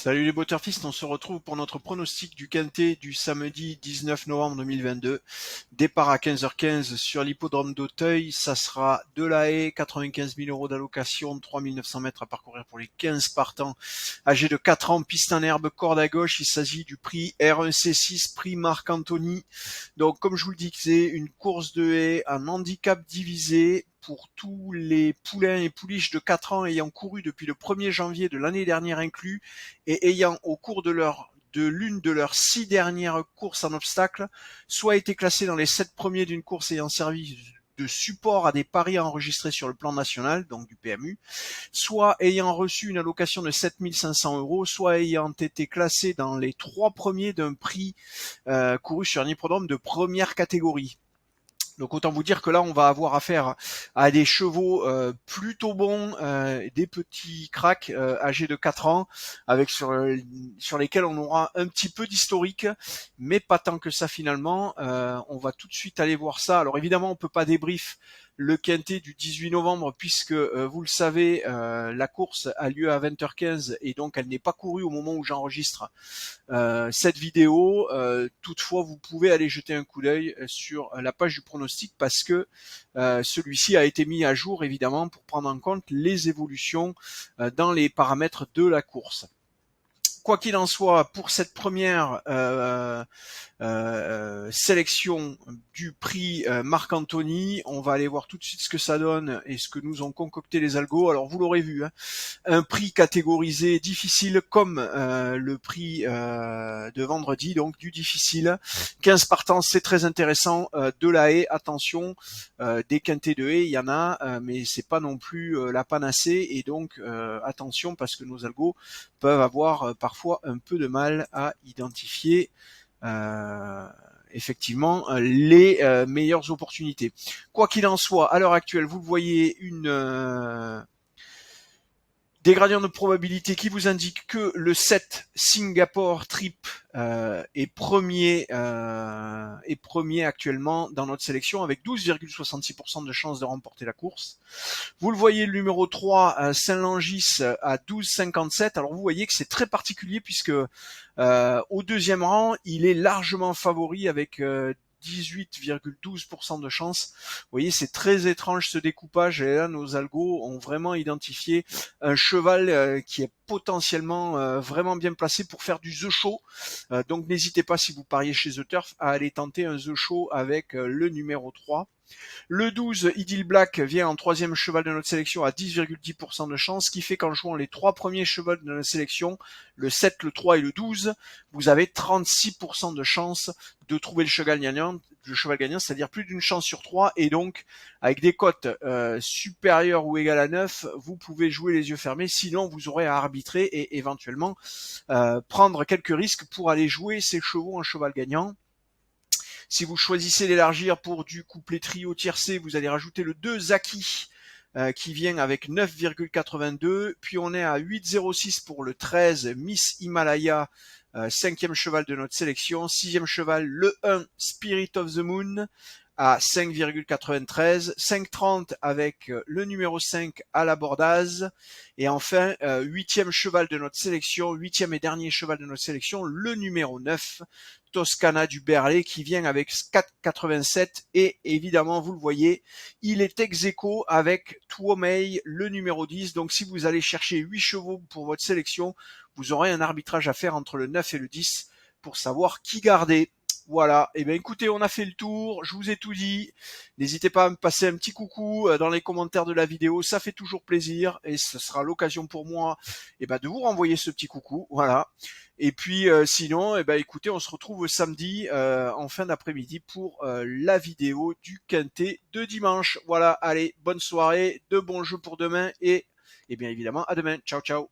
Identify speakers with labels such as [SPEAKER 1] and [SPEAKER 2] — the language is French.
[SPEAKER 1] Salut les Butterfistes, on se retrouve pour notre pronostic du Quintet du samedi 19 novembre 2022. Départ à 15h15 sur l'hippodrome d'Auteuil, ça sera de la haie, 95 000 € d'allocation, 3 900 mètres à parcourir pour les 15 partants âgés de 4 ans, piste en herbe, corde à gauche. Il s'agit du prix R1C6, prix Marc-Anthony. Donc comme je vous le disais, une course de haie, un handicap divisé pour tous les poulains et pouliches de 4 ans ayant couru depuis le 1er janvier de l'année dernière inclus et ayant au cours de l'une de leurs 6 dernières courses en obstacle, soit été classés dans les 7 premiers d'une course ayant servi de support à des paris enregistrés sur le plan national, donc du PMU, soit ayant reçu une allocation de 7 500 €, soit ayant été classés dans les 3 premiers d'un prix couru sur un hippodrome de première catégorie. Donc autant vous dire que là on va avoir affaire à des chevaux plutôt bons, des petits cracks âgés de 4 ans, avec sur lesquels on aura un petit peu d'historique, mais pas tant que ça finalement. On va tout de suite aller voir ça. Alors évidemment on peut pas débrief le quintet du 18 novembre puisque vous le savez, la course a lieu à 20h15 et donc elle n'est pas courue au moment où j'enregistre cette vidéo. Toutefois, vous pouvez aller jeter un coup d'œil sur la page du pronostic parce que celui-ci a été mis à jour évidemment pour prendre en compte les évolutions dans les paramètres de la course. Quoi qu'il en soit, pour cette première sélection du prix Marc-Anthony, on va aller voir tout de suite ce que ça donne et ce que nous ont concocté les algos. Alors vous l'aurez vu, hein, un prix catégorisé difficile comme le prix de vendredi, donc du difficile. 15 partants, c'est très intéressant. De la haie, attention, des quintets de haie, il y en a, mais c'est pas non plus la panacée, et donc attention parce que nos algos peuvent avoir parfois un peu de mal à identifier effectivement les meilleures opportunités. Quoi qu'il en soit, à l'heure actuelle, vous le voyez, des gradients de probabilité qui vous indiquent que le 7 Singapore Trip est premier actuellement dans notre sélection avec 12,66% de chances de remporter la course. Vous le voyez, le numéro 3, Saint-Langis, à 12,57. Alors vous voyez que c'est très particulier puisque au deuxième rang, il est largement favori avec 18,12% de chance. Vous voyez, c'est très étrange ce découpage, et là nos algos ont vraiment identifié un cheval qui est potentiellement vraiment bien placé pour faire du The Show. Donc n'hésitez pas, si vous pariez chez The Turf, à aller tenter un The Show avec le numéro 3. Le 12, Idil Black, vient en troisième cheval de notre sélection à 10,10% de chance, ce qui fait qu'en jouant les 3 premiers chevaux de notre sélection, le 7, le 3 et le 12, vous avez 36% de chance de trouver le cheval gagnant, c'est-à-dire plus d'une chance sur 3, et donc avec des cotes supérieures ou égales à 9, vous pouvez jouer les yeux fermés, sinon vous aurez à arbitrer et éventuellement prendre quelques risques pour aller jouer ces chevaux en cheval gagnant. Si vous choisissez d'élargir pour du couplet trio tiercé, vous allez rajouter le 2 Zaki qui vient avec 9,82. Puis on est à 8,06 pour le 13 Miss Himalaya, cinquième cheval de notre sélection. Sixième cheval, le 1 Spirit of the Moon à 5,93. 5,30 avec le numéro 5 à la Bordaz. Et enfin, huitième cheval de notre sélection, huitième et dernier cheval de notre sélection, le numéro 9, Toscana du Berlay, qui vient avec 4,87, et évidemment vous le voyez, il est ex aequo avec Tuomei, le numéro 10. Donc si vous allez chercher 8 chevaux pour votre sélection, vous aurez un arbitrage à faire entre le 9 et le 10 pour savoir qui garder. Voilà, et bien écoutez, on a fait le tour, je vous ai tout dit. N'hésitez pas à me passer un petit coucou dans les commentaires de la vidéo, ça fait toujours plaisir, et ce sera l'occasion pour moi de vous renvoyer ce petit coucou. Voilà. Et puis sinon, écoutez, on se retrouve samedi en fin d'après-midi pour la vidéo du quintet de dimanche. Voilà, allez, bonne soirée, de bons jeux pour demain, et bien évidemment à demain. Ciao ciao.